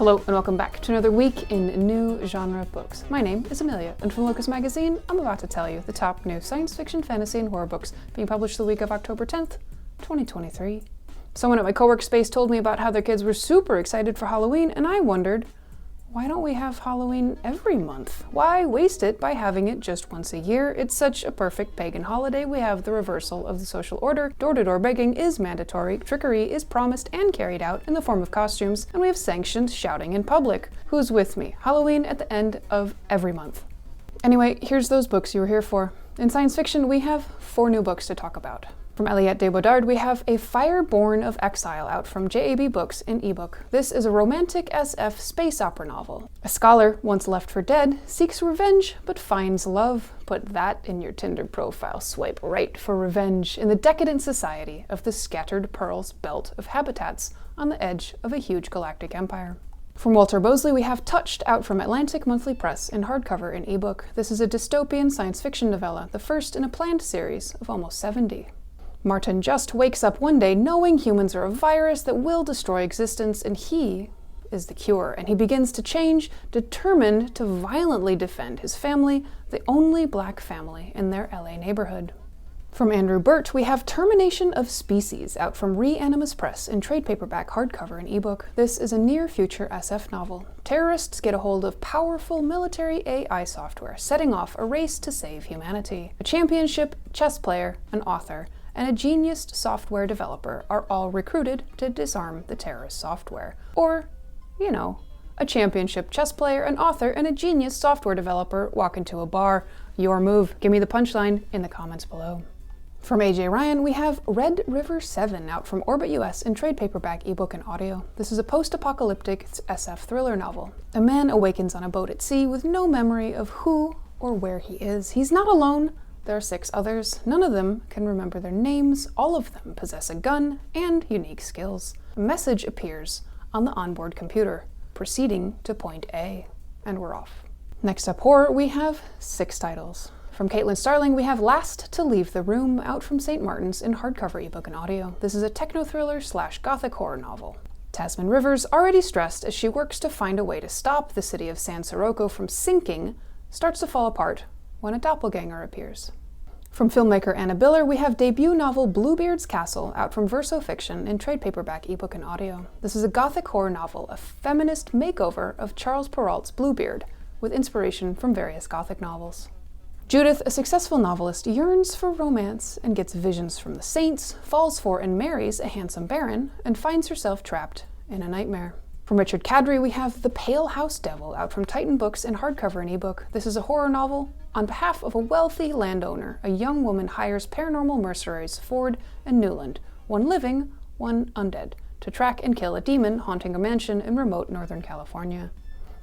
Hello and welcome back to another week in new genre books. My name is Amelia, and from Locus magazine, I'm about to tell you the top new science fiction, fantasy, and horror books being published the week of October 10th, 2023. Someone at my co-work space told me about how their kids were super excited for Halloween, and I wondered, why don't we have Halloween every month? Why waste it by having it just once a year? It's such a perfect pagan holiday. We have the reversal of the social order. Door-to-door begging is mandatory. Trickery is promised and carried out in the form of costumes. And we have sanctioned shouting in public. Who's with me? Halloween at the end of every month. Anyway, here's those books you were here for. In science fiction, we have 4 new books to talk about. From Aliette de Bodard, we have A Fire Born of Exile out from JAB Books in ebook. This is a romantic SF space opera novel. A scholar, once left for dead, seeks revenge but finds love. Put that in your Tinder profile. Swipe right for revenge in the decadent society of the Scattered Pearls belt of habitats on the edge of a huge galactic empire. From Walter Bosley, we have Touched out from Atlantic Monthly Press in hardcover and ebook. This is a dystopian science fiction novella, the first in a planned series of almost 70. Martin Just wakes up one day knowing humans are a virus that will destroy existence, and he is the cure, and he begins to change, determined to violently defend his family, the only black family in their LA neighborhood. From Andrew Burt, we have Termination of Species out from Reanimus Press in trade paperback, hardcover, and ebook. This is a near-future SF novel. Terrorists get a hold of powerful military AI software, setting off a race to save humanity. A championship chess player, an author, and a genius software developer are all recruited to disarm the terrorist software. Or, you know, a championship chess player, an author, and a genius software developer walk into a bar. Your move. Give me the punchline in the comments below. From A.J. Ryan, we have Red River 7 out from Orbit US in trade paperback, ebook, and audio. This is a post-apocalyptic SF thriller novel. A man awakens on a boat at sea with no memory of who or where he is. He's not alone. There are 6 others. None of them can remember their names. All of them possess a gun and unique skills. A message appears on the onboard computer, proceeding to point A, and we're off. Next up, horror, we have 6 titles. From Caitlin Starling, we have Last to Leave the Room out from St. Martin's in hardcover, ebook, and audio. This is a techno-thriller / gothic horror novel. Tasman Rivers, already stressed as she works to find a way to stop the city of San Sirocco from sinking, starts to fall apart when a doppelganger appears. From filmmaker Anna Biller, we have debut novel Bluebeard's Castle out from Verso Fiction in trade paperback, ebook, and audio. This is a gothic horror novel, a feminist makeover of Charles Perrault's Bluebeard, with inspiration from various gothic novels. Judith, a successful novelist, yearns for romance and gets visions from the saints, falls for and marries a handsome baron, and finds herself trapped in a nightmare. From Richard Kadri, we have The Pale House Devil out from Titan Books in hardcover and ebook. This is a horror novel. On behalf of a wealthy landowner, a young woman hires paranormal mercenaries Ford and Newland, one living, one undead, to track and kill a demon haunting a mansion in remote Northern California.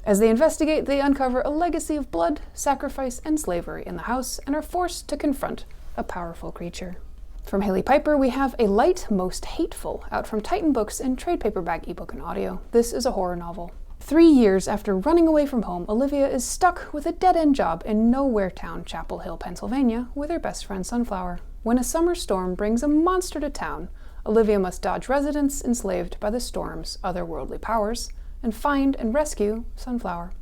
As they investigate, they uncover a legacy of blood, sacrifice, and slavery in the house and are forced to confront a powerful creature. From Haley Piper, we have A Light Most Hateful out from Titan Books in trade paperback, ebook, and audio. This is a horror novel. 3 years after running away from home, Olivia is stuck with a dead-end job in nowhere town, Chapel Hill, Pennsylvania, with her best friend Sunflower. When a summer storm brings a monster to town, Olivia must dodge residents enslaved by the storm's otherworldly powers and find and rescue Sunflower.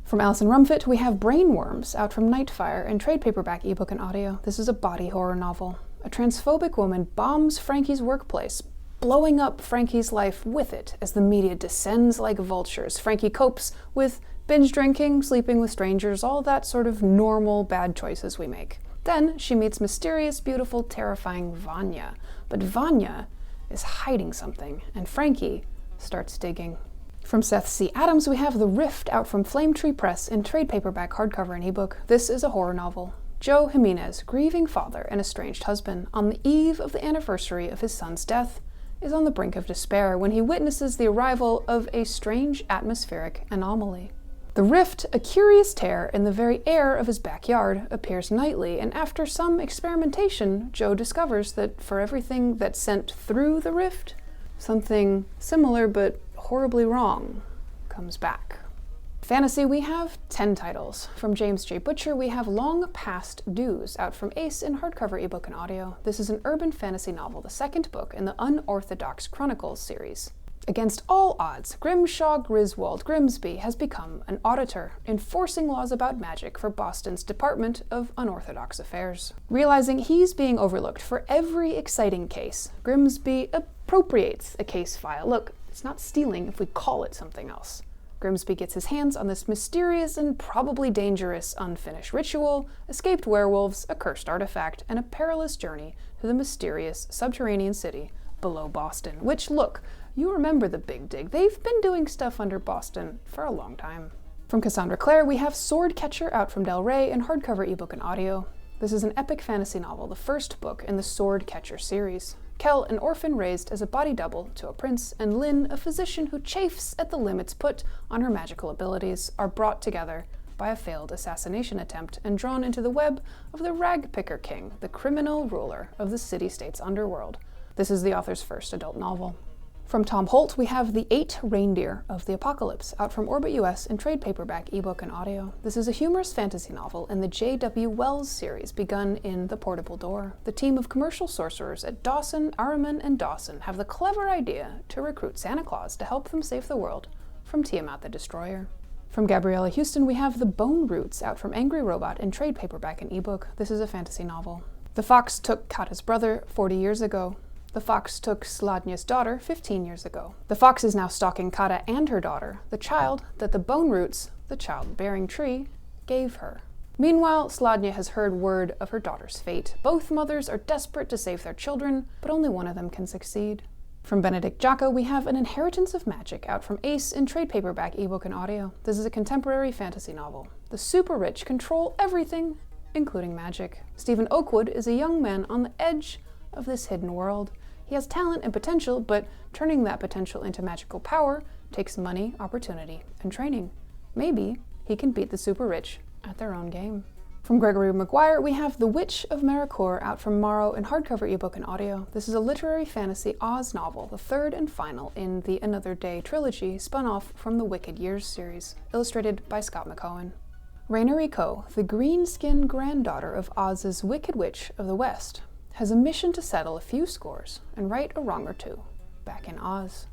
From Alison Rumfitt, we have Brainworms out from Nightfire in trade paperback, ebook, and audio. This is a body horror novel. A transphobic woman bombs Frankie's workplace, blowing up Frankie's life with it as the media descends like vultures. Frankie copes with binge drinking, sleeping with strangers, all that sort of normal bad choices we make. Then she meets mysterious, beautiful, terrifying Vanya. But Vanya is hiding something, and Frankie starts digging. From Seth C. Adams, we have The Rift out from Flame Tree Press in trade paperback, hardcover, and ebook. This is a horror novel. Joe Jimenez, grieving father and estranged husband, on the eve of the anniversary of his son's death, is on the brink of despair when he witnesses the arrival of a strange atmospheric anomaly. The rift, a curious tear in the very air of his backyard, appears nightly, and after some experimentation, Joe discovers that for everything that's sent through the rift, something similar but horribly wrong comes back. Fantasy, we have 10 titles. From James J. Butcher, we have Long Past Dues out from Ace in hardcover, ebook, and audio. This is an urban fantasy novel, the second book in the Unorthodox Chronicles series. Against all odds, Grimshaw Griswold Grimsby has become an auditor, enforcing laws about magic for Boston's Department of Unorthodox Affairs. Realizing he's being overlooked for every exciting case, Grimsby appropriates a case file. Look, it's not stealing if we call it something else. Grimsby gets his hands on this mysterious and probably dangerous unfinished ritual, escaped werewolves, a cursed artifact, and a perilous journey to the mysterious subterranean city below Boston, which, look, you remember the Big Dig. They've been doing stuff under Boston for a long time. From Cassandra Clare, we have Swordcatcher out from Del Rey in hardcover ebook and audio. This is an epic fantasy novel, the first book in the Swordcatcher series. Kel, an orphan raised as a body double to a prince, and Lynn, a physician who chafes at the limits put on her magical abilities, are brought together by a failed assassination attempt and drawn into the web of the Ragpicker King, the criminal ruler of the city-state's underworld. This is the author's first adult novel. From Tom Holt, we have The 8 Reindeer of the Apocalypse, out from Orbit US in trade paperback, ebook, and audio. This is a humorous fantasy novel in the J.W. Wells series, begun in The Portable Door. The team of commercial sorcerers at Dawson, Ahriman, and Dawson have the clever idea to recruit Santa Claus to help them save the world from Tiamat the Destroyer. From Gabriela Houston, we have The Bone Roots, out from Angry Robot in trade paperback and ebook. This is a fantasy novel. The fox took Kata's brother 40 years ago. The fox took Sladnya's daughter 15 years ago. The fox is now stalking Kata and her daughter, the child that the Bone Roots, the child-bearing tree, gave her. Meanwhile, Sladnya has heard word of her daughter's fate. Both mothers are desperate to save their children, but only one of them can succeed. From Benedict Jacka, we have An Inheritance of Magic, out from Ace in trade paperback, ebook, and audio. This is a contemporary fantasy novel. The super rich control everything, including magic. Stephen Oakwood is a young man on the edge of this hidden world. He has talent and potential, but turning that potential into magical power takes money, opportunity, and training. Maybe he can beat the super rich at their own game. From Gregory Maguire, we have The Witch of Maricourt, out from Morrow in hardcover, ebook, and audio. This is a literary fantasy Oz novel, the third and final in the Another Day trilogy, spun off from the Wicked Years series, illustrated by Scott McCohen. Raina Rico, the green-skinned granddaughter of Oz's Wicked Witch of the West, has a mission to settle a few scores and right a wrong or two back in Oz.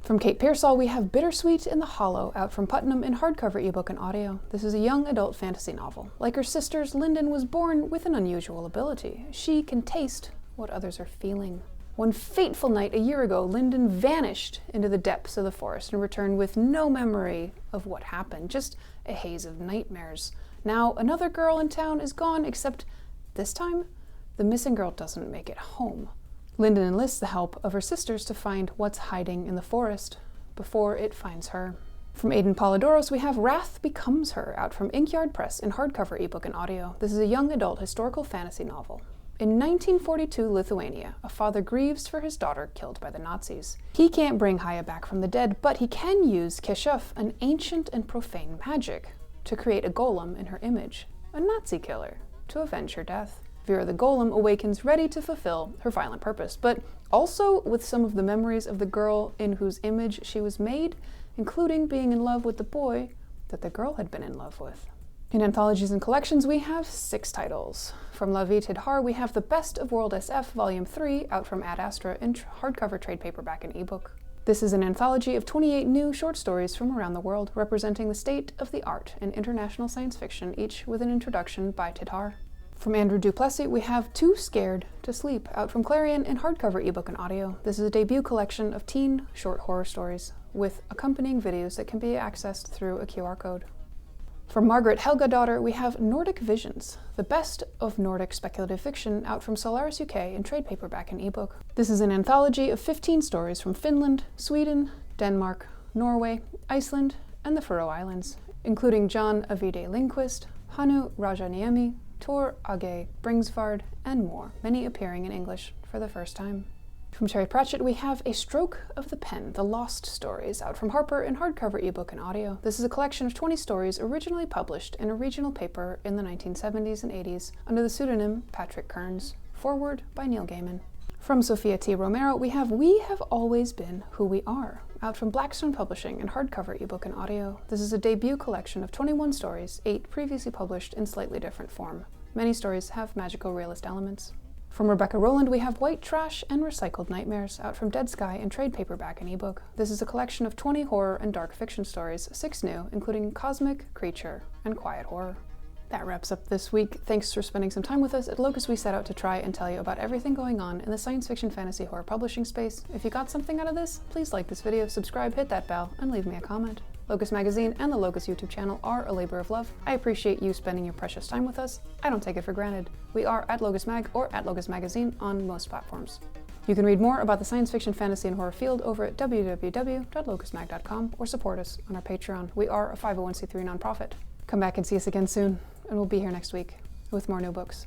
From Kate Pearsall, we have Bittersweet in the Hollow, out from Putnam in hardcover, ebook, and audio. This is a young adult fantasy novel. Like her sisters, Lyndon was born with an unusual ability. She can taste what others are feeling. One fateful night a year ago, Lyndon vanished into the depths of the forest and returned with no memory of what happened, just a haze of nightmares. Now another girl in town is gone, except this time, the missing girl doesn't make it home. Lyndon enlists the help of her sisters to find what's hiding in the forest before it finds her. From Aidan Polidoros, we have Wrath Becomes Her, out from Inkyard Press in hardcover, ebook, and audio. This is a young adult historical fantasy novel. In 1942 Lithuania, a father grieves for his daughter killed by the Nazis. He can't bring Haya back from the dead, but he can use Keshuf, an ancient and profane magic, to create a golem in her image, a Nazi killer, to avenge her death. Vera the Golem awakens ready to fulfill her violent purpose, but also with some of the memories of the girl in whose image she was made, including being in love with the boy that the girl had been in love with. In anthologies and collections, we have 6 titles. From La Vie Tidhar, we have The Best of World SF, Volume 3, out from Ad Astra in hardcover, trade paperback, and ebook. This is an anthology of 28 new short stories from around the world, representing the state of the art in international science fiction, each with an introduction by Tidhar. From Andrew Duplessis, we have Too Scared to Sleep, out from Clarion in hardcover, ebook, and audio. This is a debut collection of teen short horror stories with accompanying videos that can be accessed through a QR code. From Margret Helgadottir, we have Nordic Visions, the best of Nordic speculative fiction, out from Solaris UK in trade paperback and ebook. This is an anthology of 15 stories from Finland, Sweden, Denmark, Norway, Iceland, and the Faroe Islands, including John Avide Lindquist, Hanu Rajaniemi, Tor Age Bringsvard, and more, many appearing in English for the first time. From Terry Pratchett, we have A Stroke of the Pen, The Lost Stories, out from Harper in hardcover, ebook, and audio. This is a collection of 20 stories originally published in a regional paper in the 1970s and 80s under the pseudonym Patrick Kearns. Forward by Neil Gaiman. From Sophia T. Romero, we have We Have Always Been Who We Are, out from Blackstone Publishing in hardcover, ebook, and audio. This is a debut collection of 21 stories, 8 previously published in slightly different form. Many stories have magical realist elements. From Rebecca Rowland, we have White Trash and Recycled Nightmares, out from Dead Sky in trade paperback and ebook. This is a collection of 20 horror and dark fiction stories, 6 new, including Cosmic, Creature, and Quiet Horror. That wraps up this week. Thanks for spending some time with us. At Locus, we set out to try and tell you about everything going on in the science fiction, fantasy, horror publishing space. If you got something out of this, please like this video, subscribe, hit that bell, and leave me a comment. Locus Magazine and the Locus YouTube channel are a labor of love. I appreciate you spending your precious time with us. I don't take it for granted. We are at Locus Mag or at Locus Magazine on most platforms. You can read more about the science fiction, fantasy, and horror field over at www.locusmag.com or support us on our Patreon. We are a 501c3 nonprofit. Come back and see us again soon, and we'll be here next week with more new books.